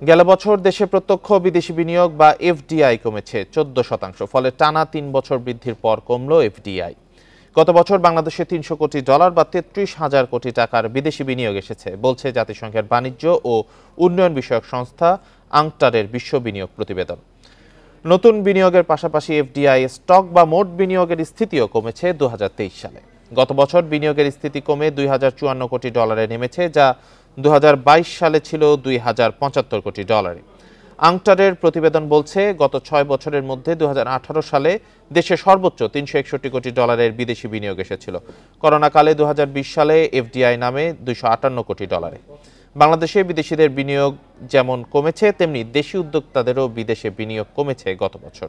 গেল বছর দেশে প্রত্যক্ষ বিদেশি বিনিয়োগ বা এফডিআই কমেছে 14%, ফলে টানা 3 বছর বৃদ্ধির পর কমল এফডিআই। গত বছর বাংলাদেশে $300 কোটি বা 33,000 কোটি টাকার বিদেশি বিনিয়োগ এসেছে বলছে জাতিসংঘের বাণিজ্য ও উন্নয়ন বিষয়ক সংস্থা আঙ্কটারের বিশ্ব বিনিয়োগ প্রতিবেদন। নতুন বিনিয়োগের পাশাপাশি এফডিআই স্টক বা মোট বিনিয়োগের স্থিতিও কমেছে 2023 সালে। গত বছর বিনিয়োগের স্থিতি কমে $2,054 কোটি নেমেছে, যা 2022 সালে ছিল $2,075 কোটি। আঙ্কটারের প্রতিবেদন বলছে গত 6 বছরের মধ্যে 2018 সালে দেশে সর্বোচ্চ $361 কোটি বিদেশি বিনিয়োগ এসেছিল। করোনাকালে 2020 সালে এফডিআই নামে $258 কোটি। বাংলাদেশে বিদেশিদের বিনিয়োগ যেমন কমেছে, তেমনি দেশি উদ্যোক্তাদেরও বিদেশে বিনিয়োগ কমেছে গত বছর।